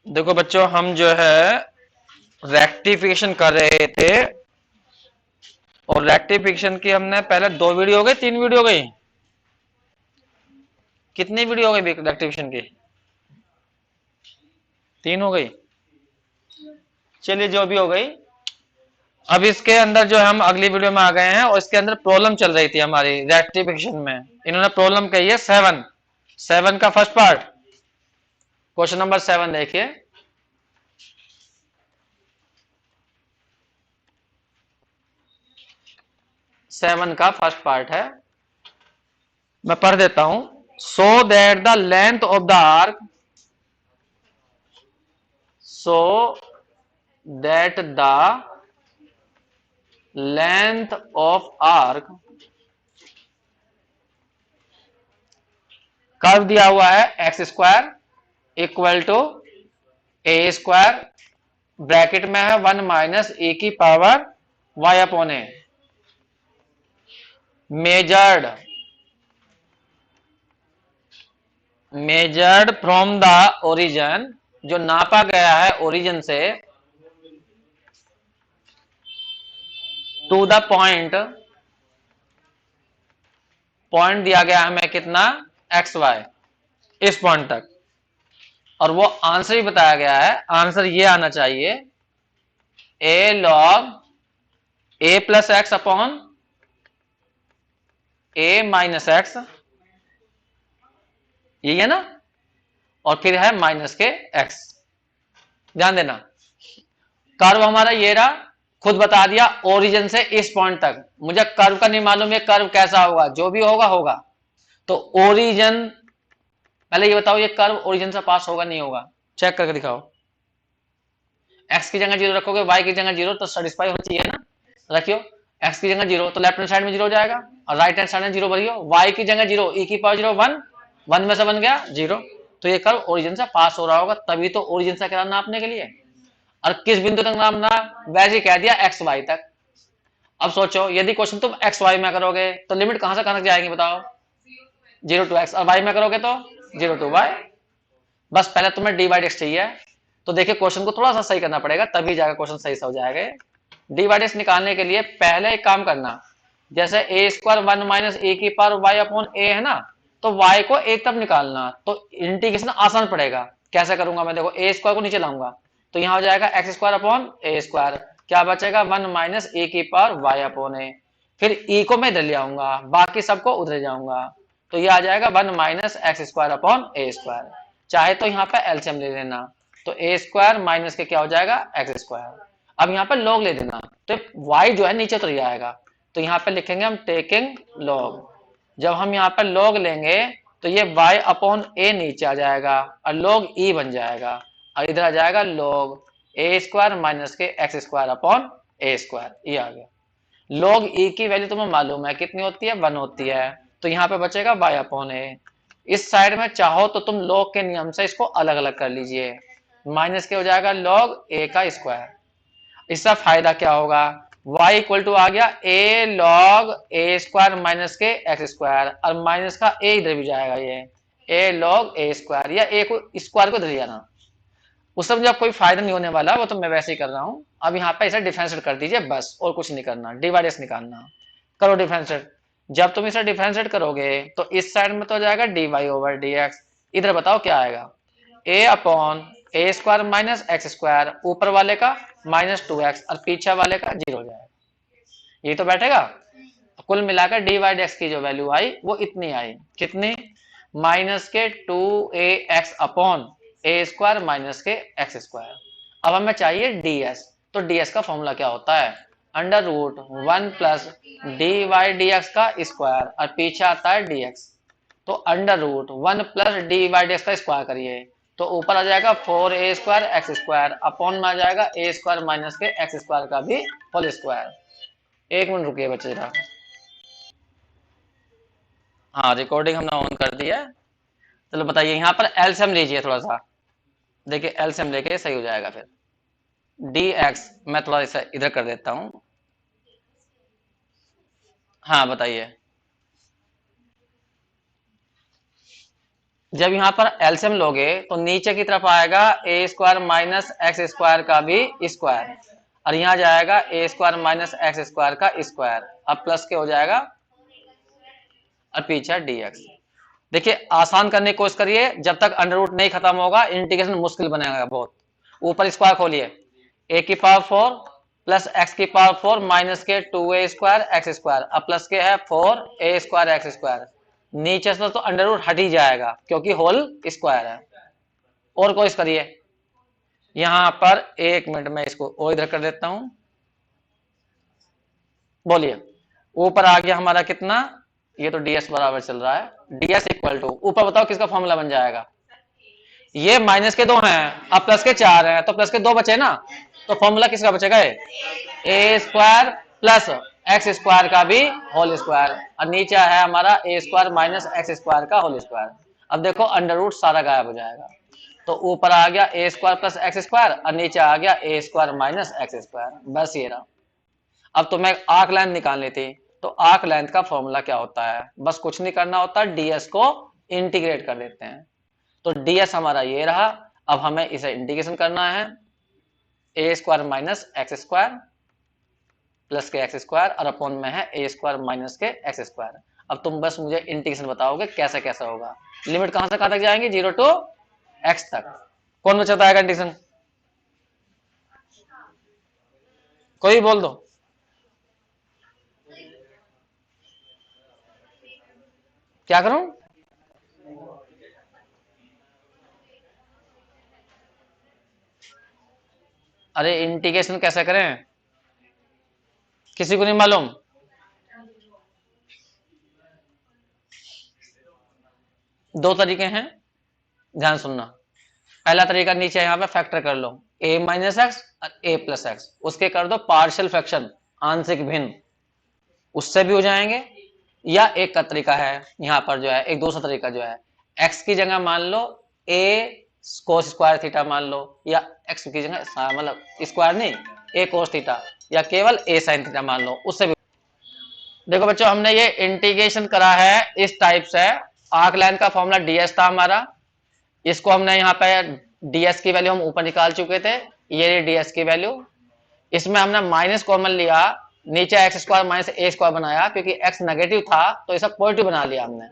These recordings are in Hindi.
देखो बच्चों, हम जो है रेक्टिफिकेशन कर रहे थे, और रेक्टिफिकेशन की हमने पहले 2 वीडियो हो गई, 3 वीडियो हो गई, कितनी वीडियो हो गई रेक्टिफिकेशन की? 3 हो गई। चलिए, जो भी हो गई, अब इसके अंदर जो हम अगली वीडियो में आ गए हैं, और इसके अंदर प्रॉब्लम चल रही थी हमारी रेक्टिफिकेशन में। इन्होंने प्रॉब्लम कही है 7 का फर्स्ट पार्ट, क्वेश्चन नंबर 7 देखिए। 7 का फर्स्ट पार्ट है, मैं पढ़ देता हूं। So that the length of the arc, so that the length of arc, curve दिया हुआ है X square equal to A square, bracket में है 1 माइनस ए की power Y upon A, measured from the origin, जो नापा गया है ओरिजिन से, टू द पॉइंट, पॉइंट दिया गया है हमें कितना, एक्स वाई, इस पॉइंट तक। और वो आंसर भी बताया गया है, आंसर ये आना चाहिए ए लॉग ए प्लस एक्स अपॉन ए माइनस एक्स, यही है ना, और फिर है माइनस के एक्स। ध्यान देना, कर्व हमारा ये रहा, खुद बता दिया ओरिजिन से इस पॉइंट तक। मुझे कर्व का नहीं मालूम है कर्व कैसा होगा, जो भी होगा होगा। तो ओरिजिन, पहले ये बताओ, ये कर्व ओरिजिन से पास होगा नहीं होगा, चेक करके दिखाओ। एक्स की जगह 0 रखोगे, वाई की जगह 0, तो सेटिस्फाई होना चाहिए ना। रखियो, एक्स की जगह 0 तो लेफ्ट हैंड साइड में 0 हो जाएगा, और राइट हैंड साइड में 0 भरियो। वाई की जगह 0, ई की पावर 0 1, 1 में से बन गया 0। तो ये कर्व ओरिजिन से पास हो रहा होगा, तभी तो ओरिजिन से करा नापने के लिए। और किस बिंदु तक नापना, वैसे ही कह दिया एक्स वाई तक। अब सोचो, यदि क्वेश्चन तुम एक्स वाई में करोगे तो लिमिट कहां से कहां तक जाएगी बताओ, 0 टू एक्स, और वाई में करोगे तो 0 टू वाई। बस पहले तुम्हें डी बाई एक्स चाहिए, तो देखिए क्वेश्चन को थोड़ा सा सही करना पड़ेगा, तभी जाकर क्वेश्चन सही से हो जाएगा। डी बाई एक्स निकालने के लिए पहले एक काम करना, जैसे ए स्क्वायर 1 माइनस ए की पावर वाई अपॉन ए है ना, तो वाई को एक तरफ निकालना, तो इंटीग्रेशन आसान पड़ेगा। कैसे करूंगा मैं, देखो ए स्क्वायर को नीचे लाऊंगा, तो यहां हो जाएगा x square upon A square, क्या बचेगा 1 माइनस ए की पावर वाई अपॉन ए। फिर ई को मैं इधर ले आऊंगा, बाकी सबको उधर जाऊंगा, तो ये आ जाएगा 1 minus x square upon A square. चाहे तो यहाँ पे एलसीएम ले लेना, तो ए स्क्वायर माइनस के क्या हो जाएगा एक्स स्क्वायर। अब यहाँ पे लॉग ले देना, तो y जो है नीचे उतर जाएगा, तो यहाँ पे लिखेंगे हम टेकिंग लॉग। जब हम यहाँ पे लॉग लेंगे तो ये y अपॉन ए नीचे आ जाएगा, और लॉग e बन जाएगा, और इधर आ जाएगा log A square minus k x square upon A square, ये आ गया। लॉग e की वैल्यू तुम्हें मालूम है कितनी होती है, 1 होती है, तो यहाँ पे बचेगा y अपॉन ए। इस साइड में चाहो तो तुम लॉग के नियम से इसको अलग अलग कर लीजिए, माइनस के हो जाएगा लॉग ए का स्क्वायर। इसका फायदा क्या होगा, y इक्वल टू आ गया ए लॉग ए square minus k x square, और माइनस का ए इधर भी जाएगा, ये ए लॉग ए स्क्वायर, या ए को स्क्वायर को इधर जाना। उस सब जब कोई फायदा नहीं होने वाला, वो तो मैं वैसे ही कर रहा हूं। अब यहाँ पे इसे डिफरेंशिएट कर दीजिए बस, और कुछ नहीं करना, डिवाइडेड निकालना। करो डिफरेंशिएट। जब तुम इसे डिफरेंशिएट करोगे तो इस साइड में तो हो जाएगा D Y over D X, इधर बताओ क्या आएगा, A upon A square minus x square, ऊपर वाले का माइनस 2x, और पीछे वाले का 0 हो जाएगा, ये तो बैठेगा। कुल मिलाकर डी वाई एक्स की जो वैल्यू आई वो इतनी आई, कितनी, माइनस के 2ax upon A square minus k x square. अब हमें चाहिए ds, तो ds का फॉर्मूला क्या होता है, under root 1 plus D Y D X का स्क्वायर, और पीछे आता है dx, तो under root 1 plus D Y D X का स्क्वायर करिए, तो ऊपर आ जाएगा 4a square x square, upon में आ जाएगा ए square minus k x square का भी होल स्क्वायर। एक मिनट रुकिए बच्चे जरा, हाँ रिकॉर्डिंग हमने ऑन कर दिया है। चलो बताइए, यहाँ पर एलसीएम लीजिए थोड़ा सा, देखिए एलसीएम लेके सही हो जाएगा। फिर डी एक्स मैं थोड़ा सा इधर कर देता हूँ, हाँ बताइए। जब यहाँ पर एलसीएम लोगे तो नीचे की तरफ आएगा ए स्क्वायर माइनस एक्स स्क्वायर का भी स्क्वायर, और यहाँ जाएगा ए स्क्वायर माइनस एक्स स्क्वायर का स्क्वायर, अब प्लस के हो जाएगा और पीछे dx। देखिए आसान करने की कोशिश करिए, जब तक अंडर रूट नहीं खत्म होगा इंटीग्रेशन मुश्किल बनेगा बहुत। ऊपर स्क्वायर खोलिए, ए की पावर 4 प्लस एक्स की पावर 4 माइनस के 2a स्क्वायर एक्स स्क्वायर, अब प्लस के है 4a स्क्वायर एक्स स्क्वायर। नीचे से तो अंडर रूट हट ही जाएगा क्योंकि होल स्क्वायर है। और कोशिश करिए, यहां पर एक मिनट में इसको और इधर कर देता हूं। बोलिए, ऊपर आ गया हमारा कितना, ये तो ds बराबर चल रहा है, ds इक्वल टू ऊपर बताओ किसका फॉर्मूला बन जाएगा। ये माइनस के 2 हैं, अब प्लस के 4 हैं, तो प्लस के 2 बचे ना, तो फॉर्मूला किसका बचेगा, ए स्क्वायर प्लस एक्स स्क्वायर का भी होल स्क्वायर, और नीचे है हमारा ए स्क्वायर माइनस एक्स स्क्वायर का होल स्क्वायर। अब देखो अंडर रूट सारा गायब हो जाएगा, तो ऊपर आ गया ए स्क्वायर प्लस एक्स स्क्वायर और नीचे आ गया ए स्क्वायर माइनस एक्स स्क्वायर, बस ये रहा। अब तुम्हें आर्क लेंथ निकालनी थी, तो आर्क लेंथ का फॉर्मूला क्या होता है, बस कुछ नहीं करना होता, ds को इंटीग्रेट कर देते हैं। तो ds हमारा ये रहा, अब हमें इसे इंटीग्रेशन करना है, a square minus x square plus k x square और अपॉन में है a square minus k x square. अब तुम बस मुझे इंटीग्रेशन बताओगे कैसे कैसे होगा, लिमिट कहां से कहां तक जाएंगे, 0 टू x तक। कौन बचाता है इंटीग्रेशन, कोई बोल दो। क्या करूं, अरे इंटीग्रेशन कैसे करें, किसी को नहीं मालूम। दो तरीके हैं, ध्यान सुनना। पहला तरीका नीचे यहां पे फैक्टर कर लो, a माइनस एक्स और a प्लस एक्स, उसके कर दो पार्शियल फ्रैक्शन, आंशिक भिन्न, उससे भी हो जाएंगे। या एक का तरीका है यहां पर जो है, एक दूसरा तरीका जो है, x की जगह मान लो a कोस स्क्वायर थीटा मान लो, या x की जगह मतलब स्क्वायर नहीं a कोस थीटा, या केवल a साइन थीटा मान लो, उससे भी। देखो बच्चों हमने ये इंटीग्रेशन करा है इस टाइप से, आर्क लाइन का फॉर्मूला ds था हमारा, इसको हमने यहाँ पे ds की वैल्यू हम ऊपर निकाल चुके थे, ये ds की वैल्यू, इसमें हमने माइनस कॉमन लिया, नीचे एक्स स्क्वायर माइनस ए स्क्वायर बनाया, क्योंकि एक्स नेगेटिव था तो इसे पॉजिटिव बना लिया हमने।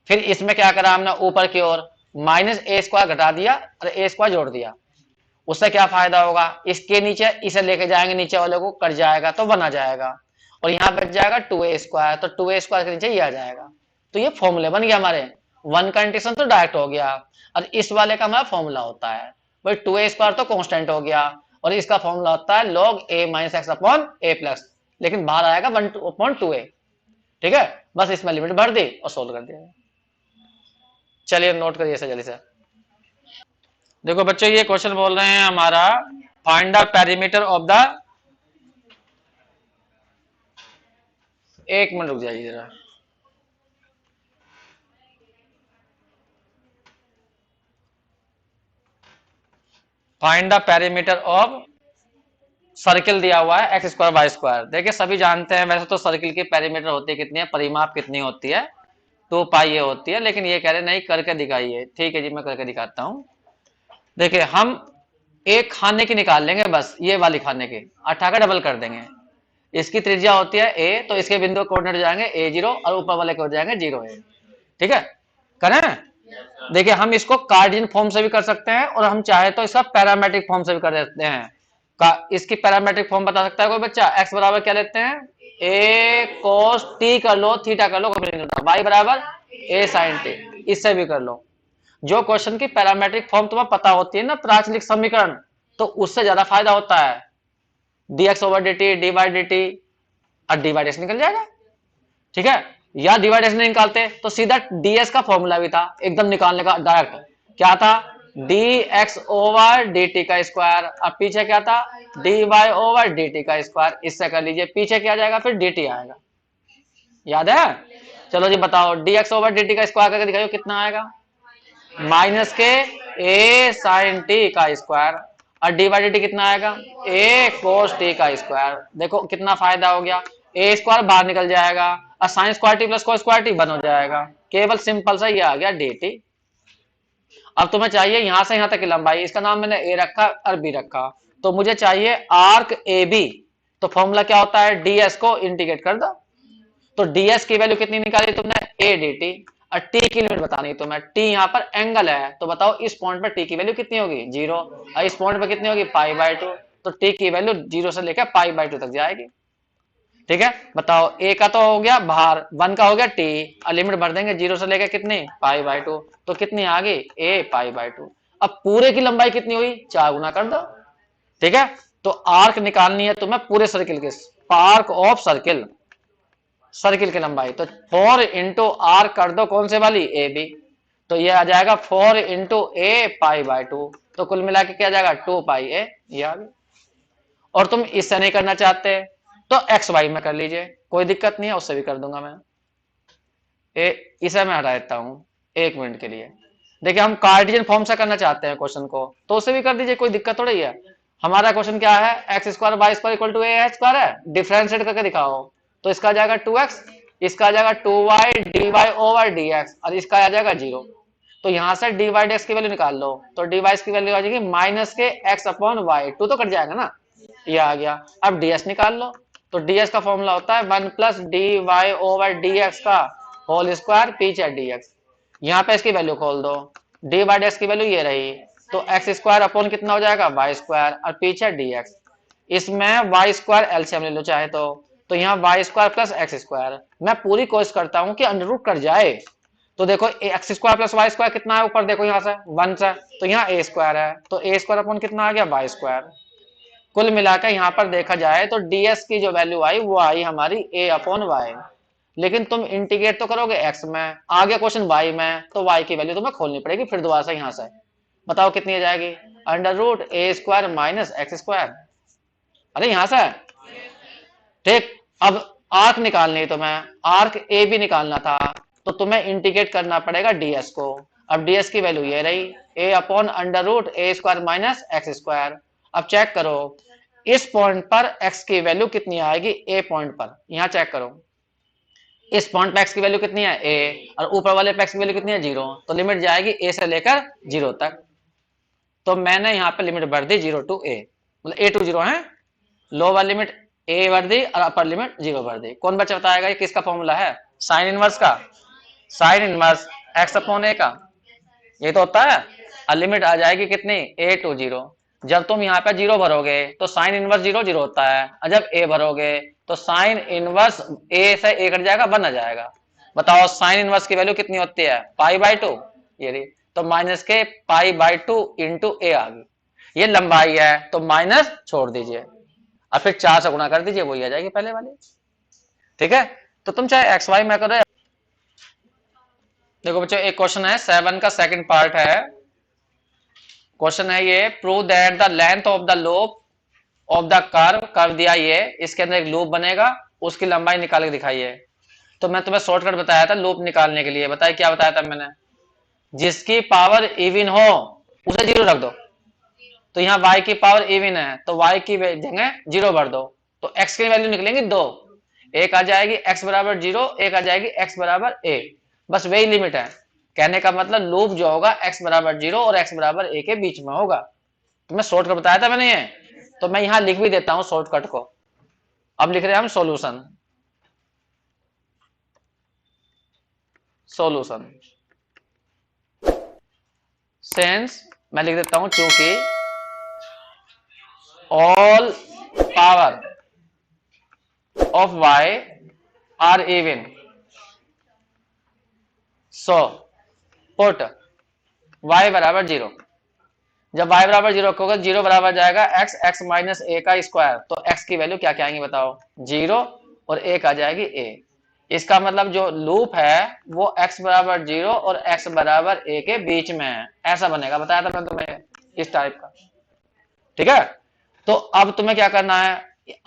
फिर इसमें क्या करा हमने, ऊपर की ओर माइनस ए स्क्वायर घटा दिया और ए स्क्वायर जोड़ दिया, उससे क्या फायदा होगा, इसके नीचे इसे लेके जाएंगे, नीचे वाले को कट जाएगा तो बना जाएगा, और यहाँ बच जाएगा 2a स्क्वायर, तो 2a स्क्वायर के नीचे ये आ जाएगा। तो ये फॉर्मूले बन गया हमारे, वन का इंटीग्रेशन तो डायरेक्ट हो गया, और इस वाले का हमारा फॉर्मूला होता है भाई 2a स्क्वायर तो कांस्टेंट हो गया, और इसका फॉर्मूला होता है log a minus x upon A plus, लेकिन बाहर आएगा 1/2a। ठीक है, बस इसमें लिमिट भर दी और सोल्व कर दिया। चलिए नोट करिए इसे जल्दी से। देखो बच्चों ये क्वेश्चन बोल रहे हैं हमारा, find the perimeter of the, एक मिनट रुक जाइए जरा, find the perimeter of circle दिया हुआ है एक्स स्क्वायर वाई स्क्वायर। देखिए सभी जानते हैं वैसे तो सर्किल की पेरीमीटर होती है कितनी है, परिमाप कितनी होती है, 2 पाई ये होती है, लेकिन ये कह रहे नहीं करके दिखाइए। ठीक है जी मैं करके दिखाता हूं। देखिए हम एक खाने की निकाल लेंगे, बस ये वाली खाने की 18 का डबल कर देंगे, इसकी त्रिज्या होती है a, तो इसके बिंदु कोऑर्डिनेट जाएंगे a0 और ऊपर वाले को जाएंगे 0a। ठीक है, करें। देखिए हम इसको कार्डियन फॉर्म से भी कर सकते हैं और हम चाहे तो इसका पैरामेट्रिक फॉर्म से भी कर देते हैं। इसकी पैरामेट्रिक फॉर्म बता सकता है कोई बच्चा, x बराबर क्या लेते हैं, a cos t कर लो, थीटा कर लो, y बराबर a sin t, इससे भी कर लो। जो क्वेश्चन की पैरामेट्रिक फॉर्म तुम्हें पता होती है ना, प्राचलिक समीकरण, तो उससे ज्यादा फायदा होता है। dx over dt, dy dt और डिवाइडेशन निकल जाएगा। ठीक है, या डिवाइडेशन निकालते तो सीधा ds का फॉर्मूला भी था एकदम निकालने का डायरेक्ट, क्या था, dx ओवर dt का स्क्वायर, अब पीछे क्या था, dy ओवर dt का स्क्वायर, इससे कर लीजिए, पीछे क्या जाएगा फिर dt आएगा, याद है। चलो जी बताओ, dx ओवर dt का स्क्वायर करके दिखाओ कितना आएगा, माइनस के a sin t का स्क्वायर, और dy dt कितना आएगा, a cos t का स्क्वायर। देखो कितना फायदा हो गया, a स्क्वायर बाहर निकल जाएगा और sine square T plus cos square T बन हो जाएगा, केवल सिंपल सा ये आ गया dt। अब तुम्हें चाहिए यहां से यहां तक की लंबाई, इसका नाम मैंने ए रखा और बी रखा, तो मुझे चाहिए आर्क ए बी। तो फॉर्मूला क्या होता है, डीएस को इंटीग्रेट कर दो। तो डीएस की वैल्यू कितनी निकाली तुमने, ए डी टी, और टी की लिमिट बतानी तुम्हें। टी यहाँ पर एंगल है, तो बताओ इस पॉइंट पर टी की वैल्यू कितनी होगी, 0, और इस पॉइंट पर कितनी होगी, पाई/2। तो टी की वैल्यू 0 से लेकर पाई/2 तक जाएगी। ठीक है, बताओ ए का तो हो गया बाहर, 1 का हो गया टी, और लिमिट भर देंगे 0 से लेकर कितनी, पाई/2, तो कितनी आ गई, ए पाई/2। अब पूरे की लंबाई कितनी हुई, 4 गुना कर दो। ठीक है, तो आर्क निकालनी है तुम्हें पूरे सर्किल की, आर्क ऑफ सर्किल, सर्किल की लंबाई। तो 4 इंटू आर कर दो कौन से वाली, ए बी, तो ये आ जाएगा 4 इंटू ए पाई/2, तो कुल मिला के क्या आ जाएगा, 2 पाई ए, ये आ गया। और तुम इससे नहीं करना चाहते तो एक्स वाई में कर लीजिए, कोई दिक्कत नहीं है, उससे भी कर दूंगा मैं। इसे मैं हटा देता हूं 1 मिनट के लिए। देखिए हम कार्टेशियन फॉर्म से करना चाहते हैं क्वेश्चन को, तो उसे भी कर दीजिए, कोई दिक्कत थोड़ी है। हमारा क्वेश्चन क्या है, X square Y square equal to A square है, डिफरेंशिएट करके दिखाओ। तो इसका आ जाएगा 2x, इसका आ जाएगा 2y dy ओवर dx, और इसका आ जाएगा 0। तो यहां से dy dx की वैल्यू निकाल लो, तो dy की वैल्यू आ जाएगी माइनस के x अपॉन वाई, 2 तो कट जाएगा ना, ये आ गया। अब ds निकाल लो, तो ds का फॉर्मूला होता है 1 प्लस dy ओवर dx का होल स्क्वायर पीछे dx। यहाँ पे इसकी वैल्यू खोल दो, डी बाई डी एक्स की वैल्यू ये रही, तो एक्स स्क्वायर अपॉन कितना हो जाएगा, वाई स्क्वायर, और पीछे डी एक्स। इसमें वाई स्क्वायर एलसीएम ले लो चाहे तो यहाँ Y square plus X square. मैं पूरी कोशिश करता हूँ कि अंडर रूट कर जाए। तो देखो X square plus Y square कितना है ऊपर, देखो यहाँ से 1 से, तो यहाँ ए स्क्वायर है, तो ए स्क्वायर अपॉन कितना आ गया, वाई स्क्वायर। कुल मिलाकर यहाँ पर देखा जाए तो डीएस की जो वैल्यू आई वो आई हमारी ए अपॉन वाई। लेकिन तुम इंटीग्रेट तो करोगे एक्स में, आगे क्वेश्चन वाई में, तो वाई की वैल्यू तुम्हें खोलनी पड़ेगी फिर दोबारा से यहाँ से। बताओ कितनी आ जाएगी, अंडर रूट ए स्क्वायर माइनस एक्स स्क्वायर। अरे यहाँ से ठीक। अब आर्क निकालनी है तुम्हें, आर्क ए भी निकालना था, तो तुम्हें इंटीग्रेट करना पड़ेगा डीएस को। अब डीएस की वैल्यू ये रही, ए अपॉन अंडर रूट ए स्क्वायर माइनस एक्स स्क्वायर। अब चेक करो इस पॉइंट पर एक्स की वैल्यू कितनी आएगी, ए पॉइंट पर, यहाँ चेक करो इस पॉइंट पे एक्स की वैल्यू कितनी है, ए, और ऊपर वाले पे एक्स की वैल्यू कितनी है, 0, तो लिमिट जाएगी ए से लेकर 0 तक। तो मैंने यहाँ पे लिमिट भर दी 0 टू ए, मतलब ए टू 0 है, लोअर लिमिट ए भर दी और अपर लिमिट 0 भर दी। कौन बच्चा बताएगा ये किसका फॉर्मूला है, साइन इनवर्स का, साइन इनवर्स एक्स अपॉन ए का, ये तो होता है। और लिमिट आ जाएगी कितनी, ए टू 0। जब तुम यहाँ पे 0 भरोगे तो साइन इनवर्स 0 0 होता है, और जब ए भरोगे तो साइन इनवर्स ए से ए कट जाएगा, 1 आ जाएगा। बताओ साइन इनवर्स की वैल्यू कितनी होती है, पाई/2, ये रही, तो माइनस के पाई/2 इंटू ए आ गई। ये लंबाई है तो माइनस छोड़ दीजिए और फिर 4 से गुणा कर दीजिए, वही आ जाएगी पहले वाली। ठीक है, तो तुम चाहे एक्स वाई में करो। देखो बच्चों एक क्वेश्चन है 7 का सेकंड पार्ट है, क्वेश्चन है ये, prove that the length of the loop of the curve दिया ये, इसके अंदर एक लूप बनेगा, उसकी लंबाई निकाल के दिखाइए। तो मैं तुम्हें शॉर्टकट बताया था लूप निकालने के लिए, बताइए क्या बताया था मैंने, जिसकी पावर इवन हो उसे 0 रख दो। तो यहाँ y की पावर इवन है तो y की जगह 0 भर दो, तो x की वैल्यू निकलेंगी 2, एक आ जाएगी x बराबर 0, एक आ जाएगी x बराबर a। बस वही लिमिट है, कहने का मतलब लूप जो होगा x बराबर 0 और x बराबर a के बीच में होगा। तो मैं शॉर्टकट बताया था मैंने ये, तो मैं यहां लिख भी देता हूं शॉर्टकट को। अब लिख रहे हैं हम सॉल्यूशन, सॉल्यूशन सेंस मैं लिख देता हूं, क्योंकि all power of y are even, so put y बराबर 0। जब y बराबर 0 होगा, 0 बराबर जाएगा x, x माइनस ए का स्क्वायर, तो x की वैल्यू क्या क्या आएंगी बताओ, 0, और 1 आ जाएगी a। इसका मतलब जो लूप है वो x बराबर 0 और x बराबर a के बीच में है, ऐसा बनेगा, बताया था मैं तुम्हें इस टाइप का। ठीक है, तो अब तुम्हें क्या करना है,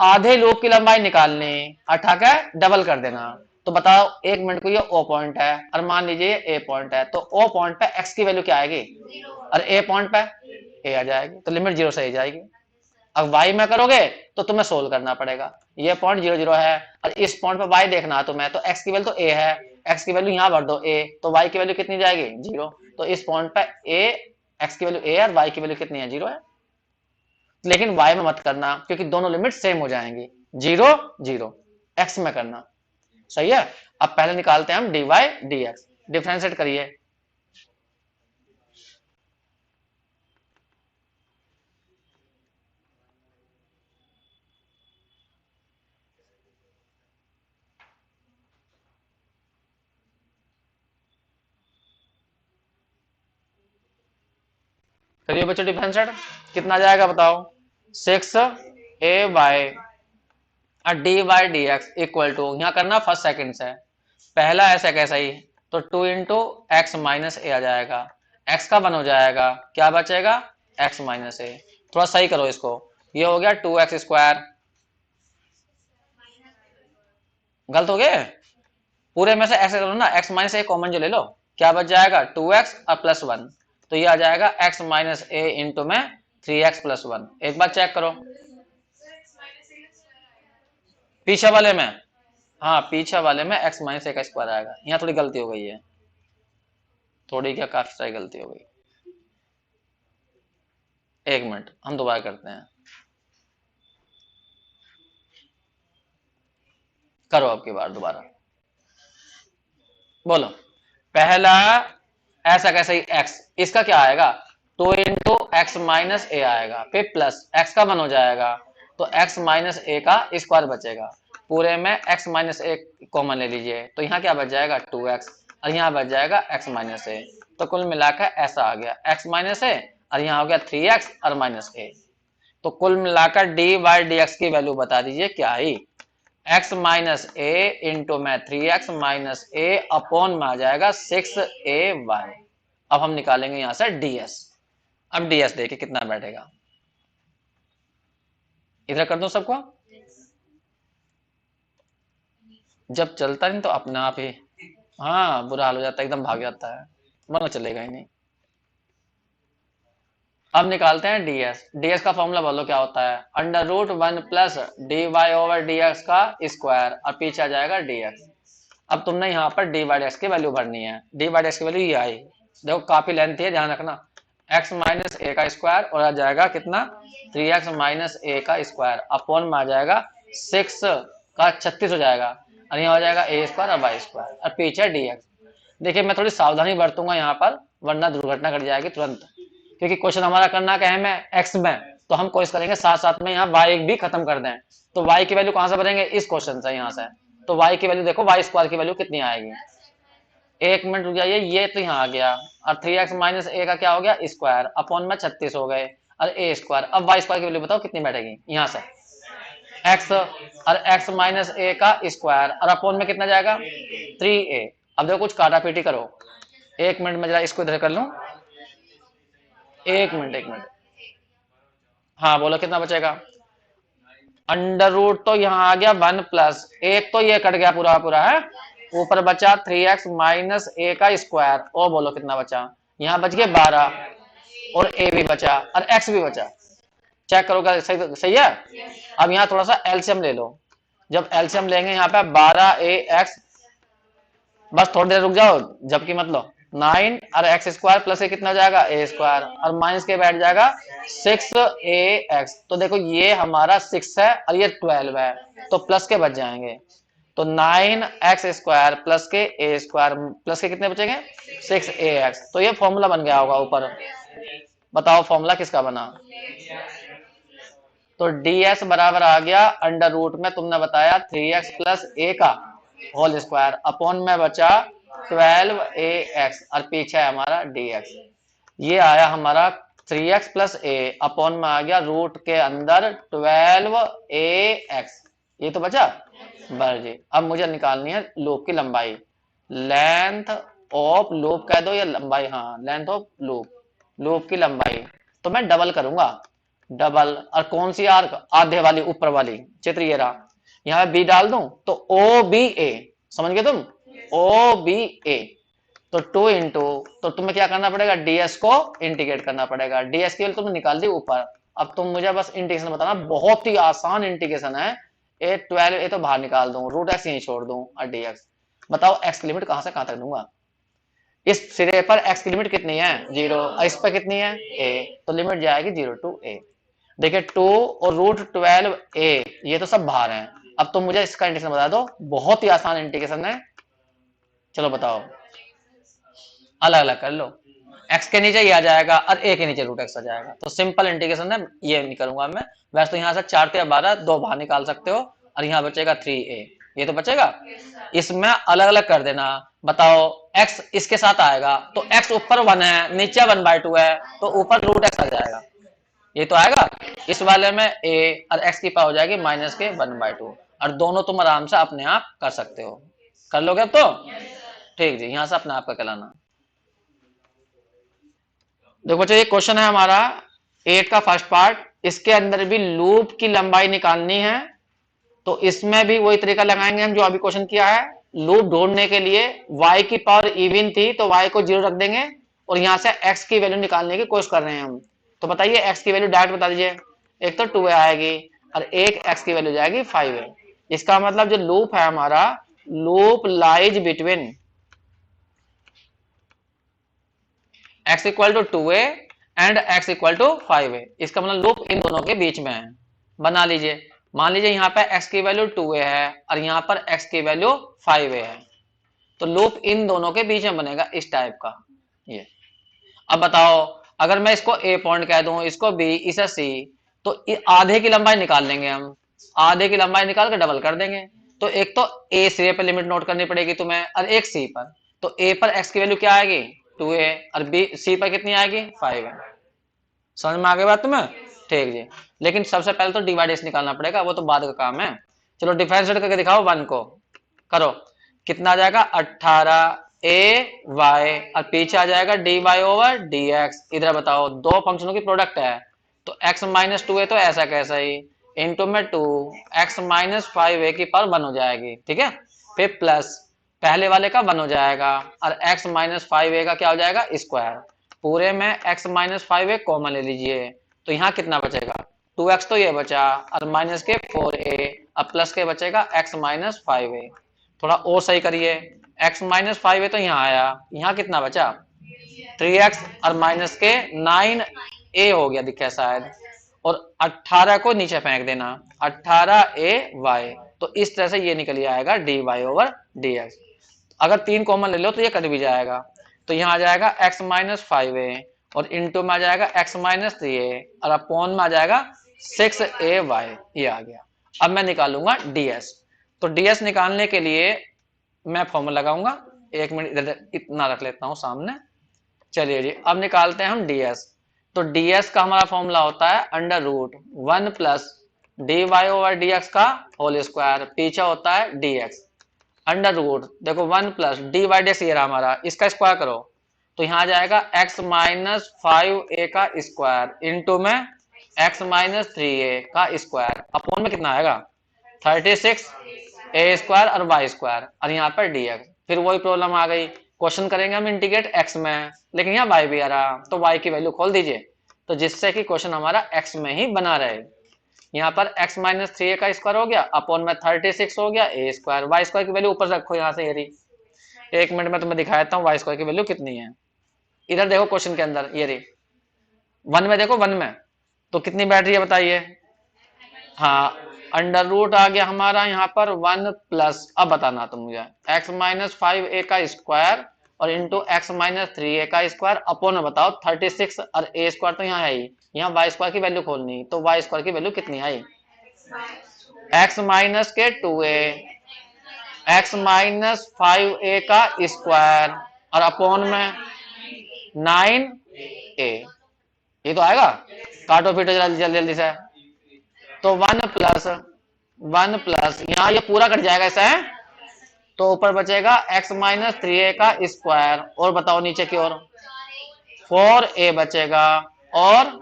आधे लूप की लंबाई निकालनी, उठा के डबल कर देना। तो बताओ 1 मिनट को ये ओ पॉइंट है और मान लीजिए ये ए पॉइंट है, तो ओ पॉइंट पे एक्स की वैल्यू क्या आएगी, और ए पॉइंट पे ए आ जाएगी, तो लिमिट 0 से आ जाएगी। अब वाई में करोगे तो तुम्हें सोल्व करना पड़ेगा, ये पॉइंट 0 0 है और इस पॉइंट पे वाई देखना है तुम्हें, तो एक्स की वैल्यू तो ए है, एक्स की वैल्यू यहाँ भर दो ए, तो वाई की वैल्यू कितनी जाएगी 0। तो इस पॉइंट पे ए एक्स की वैल्यू ए और वाई की वैल्यू कितनी है 0 है। लेकिन वाई में मत करना क्योंकि दोनों लिमिट सेम हो जाएंगी, 0 0। एक्स में करना, सही है। अब पहले निकालते हैं हम d Y D x, differentiate करिए। करिए बच्चों डिफरेंशिएट, कितना जाएगा बताओ। 6 a y d Y D x equal to, यहाँ करना फर्स्ट सेकंड से, पहला ऐसा कैसा ही, तो 2 इंटू एक्स माइनस ए आ जाएगा। एक्स का 1 हो जाएगा, क्या बचेगा एक्स माइनस ए। थोड़ा सही करो इसको, ये हो गया 2x स्क्वायर, गलत हो गया। पूरे में से एक्स करो ना, एक्स माइनस ए कॉमन जो ले लो, क्या बच जाएगा 2x और प्लस 1, तो ये आ जाएगा x माइनस ए इंटू में 3x प्लस 1। एक बार चेक करो पीछे वाले में, हाँ पीछे वाले में x माइनस ए का स्क्वायर आएगा। यहाँ थोड़ी गलती हो गई है, थोड़ी क्या काफी सारी गलती हो गई। एक मिनट हम दोबारा करते हैं, करो आपकी बार दोबारा, बोलो। पहला ऐसा कैसे ही x, इसका क्या आएगा 2 इंटू एक्स माइनस ए आएगा, फिर प्लस x का 1 हो जाएगा, तो x माइनस ए का स्क्वायर बचेगा। पूरे में x माइनस ए कॉमन ले लीजिए, तो यहाँ क्या बच जाएगा 2x और यहाँ बच जाएगा x माइनस ए। तो कुल मिलाकर ऐसा आ गया x माइनस ए और यहाँ हो गया 3x और माइनस ए। तो कुल मिलाकर डी वाई डी एक्स की वैल्यू बता दीजिए क्या आई, x माइनस ए इंटू में 3x माइनस ए अपॉन में आ जाएगा 6ay। अब हम निकालेंगे यहां से ds। अब ds देखिए कितना बैठेगा, इधर कर दो सबको। जब चलता नहीं तो अपने आप ही हाँ बुरा हाल हो जाता है, एकदम भाग जाता है, वरना चलेगा ही नहीं। अब निकालते हैं ds। ds का फॉर्मूला बोलो क्या होता है, under root 1 plus D Y over D X का स्क्वायर और पीछे आ जाएगा dx। अब तुमने यहाँ पर डी वाई एक्स की वैल्यू भरनी है, डी वाई एक्स की वैल्यू ये आई, देखो काफी लेंथ है, ध्यान रखना। x माइनस ए का स्क्वायर और आ जाएगा कितना 3x माइनस ए का स्क्वायर अपॉन में आ जाएगा 6 का 36 हो जाएगा और यहाँ हो जाएगा ए स्क्वायर और वाई स्क्वायर और पीछे dx। देखिए मैं थोड़ी सावधानी बरतूंगा यहाँ पर, वरना दुर्घटना घट जाएगी तुरंत, क्योंकि क्वेश्चन हमारा करना क्या है में एक्स में, तो हम कोशिश करेंगे साथ साथ में यहाँ वाई भी खत्म कर दें। तो वाई की वैल्यू कहां से भरेंगे इस क्वेश्चन से, यहाँ से। तो वाई की वैल्यू देखो, वाई स्क्वायर की वैल्यू कितनी आएगी, एक मिनट रुक जाइए, ये तो यहाँ आ गया और 3x माइनस ए का क्या हो गया स्क्वायर अपॉन में 36 हो गए और ए स्क्वायर। अब वाई स्क्वायर की वैल्यू बताओ कितनी बैठेगी, यहाँ से x और x माइनस ए का स्क्वायर और अपॉन में कितना जाएगा 3a। अब देखो कुछ काटा पीटी करो, एक मिनट में जरा इसको इधर कर लूं, एक मिनट। हाँ बोलो कितना बचेगा, अंडर रूट तो यहाँ आ गया 1 प्लस एक, तो ये कट गया पूरा पूरा है, ऊपर बचा 3x माइनस ए का स्क्वायर, और बोलो कितना बचा, यहाँ बच गए 12 और a भी बचा और x भी बचा। चेक करोगे सही सही है। अब यहाँ थोड़ा सा एलसीएम ले लो, जब एलसीएम लेंगे यहाँ पे 12ax, बस थोड़ी देर रुक जाओ जबकि मत लो, 9 और एक्स स्क्वायर प्लस ए कितना हो जाएगा ए स्क्वायर और माइनस के बैठ जाएगा 6ax। तो देखो ये हमारा 6 है और ये 12 है, तो प्लस के बच जाएंगे, तो 9x स्क्वायर प्लस के ए स्क्वायर प्लस के कितने बचेंगे 6ax। तो ये फॉर्मूला बन गया होगा ऊपर, बताओ फॉर्मूला किसका बना, तो ds बराबर आ गया अंडर रूट में तुमने बताया 3x प्लस ए का होल स्क्वायर अपॉन में बचा 12ax और पीछे है हमारा dx। ये आया हमारा 3x प्लस ए अपॉन में आ गया रूट के अंदर 12ax, ये तो बचा बर जी। अब मुझे निकालनी है लूप की लंबाई, लेंथ ऑफ लूप कह दो या लंबाई, हाँ लेंथ ऑफ लूप, लूप की लंबाई। तो मैं डबल करूंगा, डबल और कौन सी आर्क आधे वाली ऊपर वाली चित्र ये रहा, यहाँ पे बी डाल दूं तो ओ बी ए, समझ गए तुम, ओ बी ए। तो 2 इंटू, तो तुम्हें क्या करना पड़ेगा ds को इंटीग्रेट करना पड़ेगा, ds की वैल्यू तुमने निकाल दी ऊपर। अब तुम मुझे बस इंटीग्रेशन बताना, बहुत ही आसान इंटीग्रेशन है, ए 12 ए तो बाहर निकाल दूं, रूट एक्स यहीं छोड़ दूं और dx। बताओ एक्स की लिमिट कहां से कहां तक दूंगा? इस सिरे पर एक्स की लिमिट कितनी है 0, इस पर कितनी है a, तो लिमिट जाएगी 0 टू a। देखिए 2 और √12a ये तो सब बाहर हैं। अब तो मुझे इसका इंटीग्रेशन बता दो, बहुत ही आसान इंटीग्रेशन है। चलो बताओ, अलग अलग कर लो, x के नीचे ये आ जाएगा और a के नीचे √x आ जाएगा, तो सिंपल इंटीग्रेशन है, ये नहीं करूंगा मैं। वैसे तो यहाँ से 4 या 12 दो बाहर निकाल सकते हो और यहाँ बचेगा 3a, ये तो बचेगा। इसमें अलग अलग कर देना। बताओ x इसके साथ आएगा तो x ऊपर 1 है नीचे 1/2 है, तो ऊपर √x आ जाएगा, ये तो आएगा। इस वाले में a और x की पावर हो जाएगी -1/2, और दोनों तुम आराम से अपने आप कर सकते हो। कर लोगे अब तो? ठीक जी, यहां से अपने आप का कहलाना। देखो बच्चों, ये क्वेश्चन है हमारा 8 का फर्स्ट पार्ट। इसके अंदर भी लूप की लंबाई निकालनी है, तो इसमें भी वही तरीका लगाएंगे हम जो अभी क्वेश्चन किया है। लूप ढूंढने के लिए y की पावर इवन थी तो y को 0 रख देंगे, और यहां से x की वैल्यू निकालने की कोशिश कर रहे हैं हम। तो बताइए x की वैल्यू डायरेक्ट बता दीजिए। एक तो 2 आएगी और एक x की वैल्यू जाएगी 5 है। इसका मतलब जो लूप है हमारा, loop lies between x equal to 2a and x equal to 5a। इसका मतलब लूप इन दोनों के बीच में है। बना लीजिए, मान लीजिए यहाँ पे x की वैल्यू 2a है और यहाँ पर x की वैल्यू 5a है, तो लूप इन दोनों के बीच में बनेगा इस टाइप का ये। अब बताओ, अगर मैं इसको a पॉइंट कह दूं, इसको b, इसे c, तो आधे की लंबाई निकाल लेंगे हम। आधे की लंबाई निकाल के डबल कर देंगे। तो एक तो a सिरे पर लिमिट नोट करनी पड़ेगी तुम्हें और एक c पर। तो a पर x की वैल्यू क्या आएगी 2a, और b c पर कितनी आएगी 5 है। समझ में आ गई बात तुम्हें? ठीक जी। लेकिन सबसे पहले तो डिवाइडेशन निकालना पड़ेगा, वो तो बाद का काम है। चलो डिफरेंशिएट करके दिखाओ 1 को, करो। कितना आ जाएगा 18a(y) और पीछे आ जाएगा dy/dx। इधर बताओ, दो फंक्शनों की प्रोडक्ट है, तो x - 2a तो ऐसा कैसा ही, इंटू में 2 x - 5a की पावर 1 हो जाएगी, ठीक है। फिर प्लस पहले वाले का 1 हो जाएगा और x - 5a का क्या हो जाएगा स्क्वायर। पूरे में x - 5a कॉमन ले लीजिए, तो यहाँ कितना बचेगा 2x, तो ये बचा, और माइनस के 4a, अब प्लस के बचेगा x - 5a। थोड़ा और सही करिए, x - 5a तो यहाँ आया, यहाँ कितना बचा 3x, और माइनस के 9a हो गया दिखे शायद, और 18 को नीचे फेंक देना 18ay। तो इस तरह से ये निकल आएगा dy/dx। अगर 3 कॉमन ले लो तो ये कट भी जाएगा, तो यहाँ आ जाएगा x - 5a और इंटू में आ जाएगा x - 3a और अपॉन में आ जाएगा 6ay, ये आ गया। अब मैं निकालूंगा ds। तो ds निकालने के लिए मैं फॉर्मूला लगाऊंगा, 1 मिनट इधर इतना रख लेता हूं सामने। चलिए जी, अब निकालते हैं हम ds। तो ds का हमारा फॉर्मूला होता है √1 प्लस dy/dx का होल स्क्वायर, पीछे होता है dx अंडर रूट। देखो 1 प्लस dy/dx ये रहा हमारा, इसका स्क्वायर करो तो यहाँ आ जाएगा x - 5a का स्क्वायर इंटू में x - 3a का स्क्वायर, अपॉन में कितना आएगा 36a स्क्वायर और y स्क्वायर, और यहाँ पर dx। फिर वही प्रॉब्लम आ गई, क्वेश्चन करेंगे हम इंटीग्रेट x में, लेकिन यहाँ y भी आ रहा, तो y की वैल्यू खोल दीजिए, तो जिससे कि क्वेश्चन हमारा x में ही बना रहे। यहाँ पर x - 3a का स्क्वायर हो गया, अपॉन में 36 हो गया a स्क्वायर। y स्क्वायर की वैल्यू ऊपर रखो यहाँ से, यदि 1 मिनट में तुम्हें दिखा देता हूँ y स्क्वायर की वैल्यू कितनी है। इधर देखो क्वेश्चन के अंदर, ये रही 1 में, देखो 1 में तो कितनी बैठ रही है बताइए। हाँ, अंडर रूट आ गया हमारा यहाँ पर 1 प्लस, अब बताना तुम मुझे x - 5a का स्क्वायर और इंटू x - 3a का स्क्वायर, अपॉन में बताओ 36 और a स्क्वायर तो यहाँ है ही, यहाँ y स्क्वायर की वैल्यू खोलनी, तो y स्क्वायर की वैल्यू कितनी आई x माइनस के 2a, x - 5a का स्क्वायर और अपॉन में 9a, ये तो आएगा। काटो पीटो जल्दी जल्दी जल्दी से, तो 1 प्लस यहाँ ये पूरा कट जाएगा ऐसा है, तो ऊपर बचेगा x - 3a का स्क्वायर, और बताओ नीचे की ओर 4a बचेगा और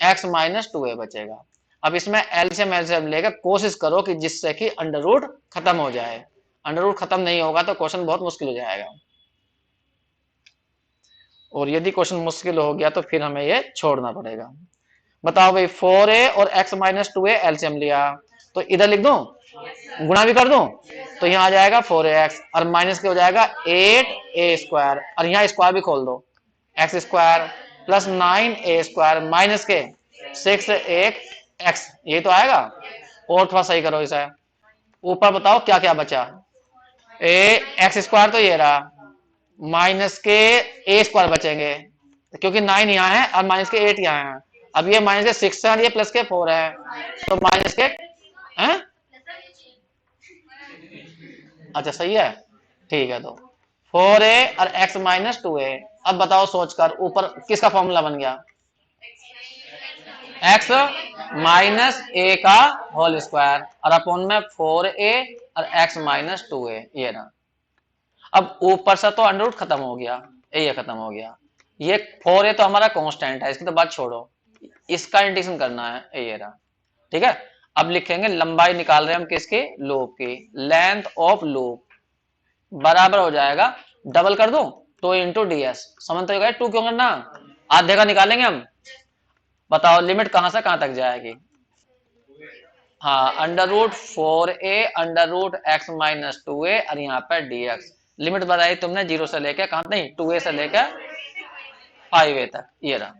x - 2a बचेगा। अब इसमें एलसीएम लेकर कोशिश करो कि जिससे कि अंडर रूट खत्म हो जाए। अंडर रूट खत्म नहीं होगा तो क्वेश्चन बहुत मुश्किल हो जाएगा, और यदि क्वेश्चन मुश्किल हो गया तो फिर हमें ये छोड़ना पड़ेगा। बताओ भाई 4a और x - 2a एलसीएम लिया तो इधर लिख दूं, गुणा भी कर दूं, तो यहाँ आ जाएगा 4x और माइनस के हो जाएगा 8a² और यहाँ स्क्वायर भी खोल दो, x² प्लस 9a² माइनस के 6x, ये तो आएगा। और थोड़ा सही करो इसे, ऊपर बताओ क्या क्या बचा। x² तो ये रहा, माइनस के a² बचेंगे क्योंकि 9 यहाँ है और माइनस के 8 यहाँ है। अब ये माइनस के 6 है, ये प्लस के 4 है, तो माइनस के हैं? अच्छा सही है, ठीक है। तो 4a और x माइनस 2a। अब बताओ सोचकर, ऊपर किसका फॉर्मूला बन गया? x माइनस a का होल स्क्वायर और अपोन में 4a और x माइनस 2a, ये ना। अब ऊपर से तो अंडर रूट खत्म हो गया, ये खत्म हो गया, ये 4a तो हमारा कांस्टेंट है, इसकी तो बात छोड़ो, इसका इंटीग्रेशन करना है, ये रहा। ठीक है, अब लिखेंगे लंबाई निकाल रहे हैं हम किसकी? लूप की। लेंथ ऑफ लूप बराबर हो जाएगा, डबल कर दूं 2 इंटू डी एस। समझ तो गए 2 क्यों करना? आधे का निकालेंगे हम। बताओ लिमिट कहां से कहां तक जाएगी? हाँ, under root 4a under root x minus 2a और यहाँ पर dx। लिमिट बताई तुमने 0 से लेकर कहां, नहीं 2a से लेकर 5a तक, ये रहा।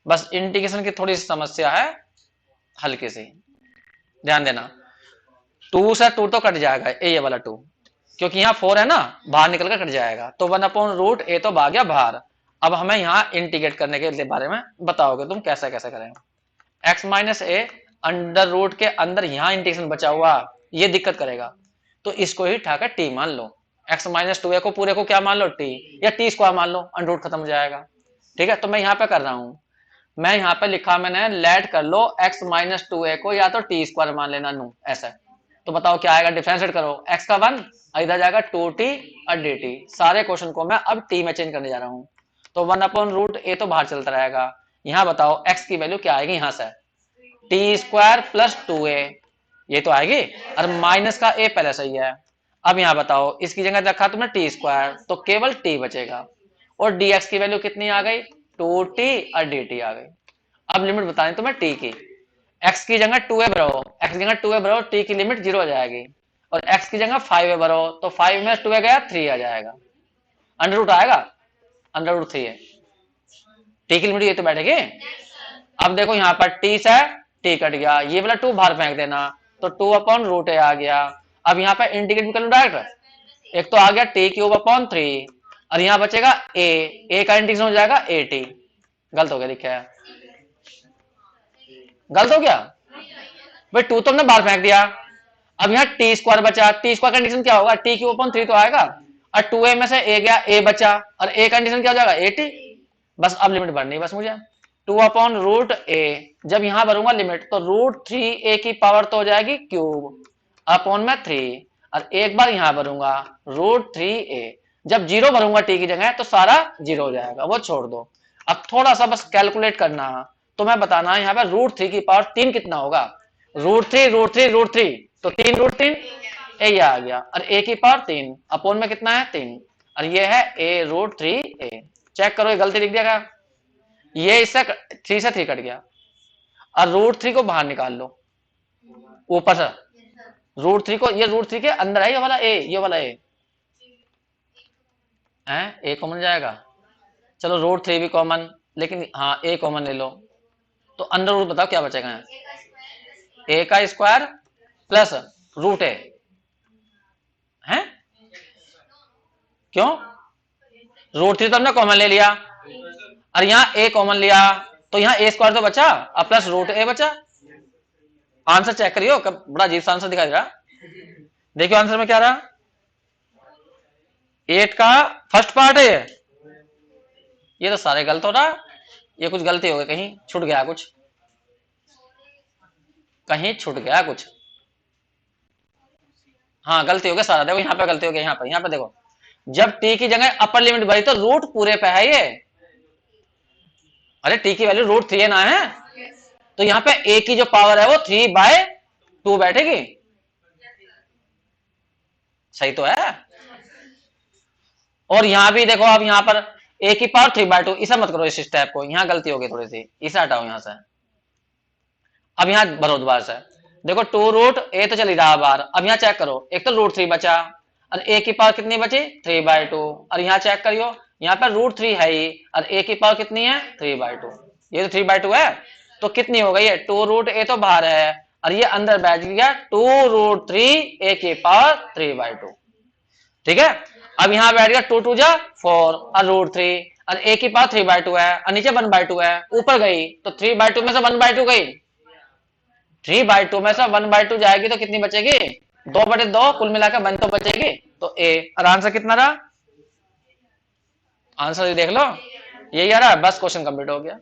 बस इंटीग्रेशन की थोड़ी समस्या है, हल्की सी, ध्यान देना। 2 से 2 तो कट जाएगा, ये वाला 2, क्योंकि यहाँ 4 है ना, बाहर निकल कर कट जाएगा, तो 1/√a तो भाग गया बाहर। अब हमें यहाँ इंटीग्रेट करने के बारे में बताओगे तुम कैसे कैसे करेंगे। x minus A under root के अंदर यहाँ इंटीग्रेशन बचा हुआ, ये दिक्कत करेगा, तो इसको ही उठाकर t मान लो। x माइनस 2a को पूरे को क्या मान लो? t, या t² मान लो, अंडर रूट खत्म हो जाएगा। ठीक है, तो मैं यहाँ पे कर रहा हूं, मैं यहाँ पे लिखा मैंने लेट कर लो x माइनस 2a को या तो t² मान लेना नू, ऐसा। तो बताओ क्या आएगा? डिफरेंशिएट करो, x का 1 इधर जाएगा 2t और dt। सारे क्वेश्चन को मैं अब t में चेंज करने जा रहा हूं, तो 1/√a तो बाहर चलता रहेगा। यहाँ बताओ x की वैल्यू क्या आएगी? यहाँ से t² प्लस 2a, ये तो आएगी, और माइनस का a पहले सही है। अब यहाँ बताओ, इसकी जगह रखा तुमने t², तो केवल t बचेगा, और dx की वैल्यू कितनी आ गई? 2t और dt आ गई। अब लिमिट बतानी तुम्हें t की, x की जगह 2a भरो, x की जगह 2a भरो, t की लिमिट 0 हो जाएगी, और x की जगह 5a भरो, तो 5 में 2a गया 3 आ जाएगा, अंडर रूट आएगा, अंडर रूट 3 है, t की लिमिट ये तो बैठेगी। अब देखो यहाँ पर t से t कट गया, ये वाला 2 बाहर फेंक देना, तो 2/√a आ गया। अब यहाँ पे इंटीग्रेट कर लो डायरेक्ट, एक तो आ गया t³ और यहाँ बचेगा a का इंटीग्रेशन हो जाएगा at। गलत हो गया, लिखा है गलत हो गया भाई, 2 तो हमने बाहर फेंक दिया। अब यहाँ t² बचा, t² का कंडीशन क्या होगा? t³ तो आएगा, और 2a में से a गया, a बचा, और a का कंडीशन क्या हो जाएगा? at। बस अब लिमिट भरनी बस मुझे, 2/√a, जब यहां भरूंगा लिमिट तो √3a की पावर तो हो जाएगी क्यूब अपॉन में 3, और एक बार यहां भरूंगा √3a, जब 0 भरूंगा t की जगह तो सारा 0 हो जाएगा, वो छोड़ दो। अब थोड़ा सा बस कैलकुलेट करना, तो मैं बताना यहाँ पे √3 की पावर 3 कितना होगा? √3 तो 3√3 ये आ गया, और a की पावर 3 अपॉन में कितना है? 3, और ये है a√3a। चेक करो, ये गलती लिख दिया क्या? ये इससे 3 से 3 कट गया, और √3 को बाहर निकाल लो ऊपर से, √3 को, ये √3 के अंदर है ये वाला a, ये वाला a है, a कॉमन जाएगा। चलो √3 भी कॉमन, लेकिन हाँ a कॉमन ले लो, तो अंडर रूट बताओ क्या बचेगा? a का स्क्वायर प्लस √a है, क्यों? √3 तो हमने कॉमन ले लिया, और यहाँ a कॉमन लिया, तो यहाँ a² तो बचा और प्लस √a बचा। आंसर चेक करियो, कब बड़ा अजीब सा आंसर दिखाई दे रहा। देखियो आंसर में क्या रहा, 8 का फर्स्ट पार्ट है ये तो सारे गलत हो रहा, ये कुछ गलती हो गई, कहीं छूट गया कुछ, कहीं छूट गया कुछ, हाँ गलती हो गया सारा। देखो यहाँ पे गलती हो गई, यहाँ पे देखो, जब t की जगह अपर लिमिट भरी तो रूट पूरे पे है ये, अरे t की वैल्यू √3 ना है, तो यहाँ पे a की जो पावर है वो 3/2 बैठेगी, सही तो है। और यहां भी देखो, अब यहाँ पर a की पावर 3/2, इसे मत करो इस स्टेप को, यहाँ गलती हो गई थोड़ी सी, इसे हटाओ यहाँ से। अब यहाँ भरो दोबारा से, देखो 2√a तो चली रहा बाहर। अब यहाँ चेक करो, एक तो √3 बचा और a की पावर कितनी बची 3/2। और यहाँ चेक करियो, यहाँ पर √3 है ही और a की पावर कितनी है 3/2। ये तो 3/2 है, तो कितनी हो गई है 2√a तो बाहर है और ये अंदर बैठ गया 2√3 a की पावर 3/2। ठीक है, अब यहाँ बैठ गया 2 2 जा 4 और √3 और a की पावर 3/2 है और नीचे 1/2 है, ऊपर गई तो 3/2 में से 1/2 गई, 3/2 में से 1/2 जाएगी तो कितनी बचेगी 2/2, कुल मिलाकर 1 तो बचेगी। तो ए, और आंसर कितना रहा, आंसर देख लो यही आ रहा है। बस क्वेश्चन कंप्लीट हो गया।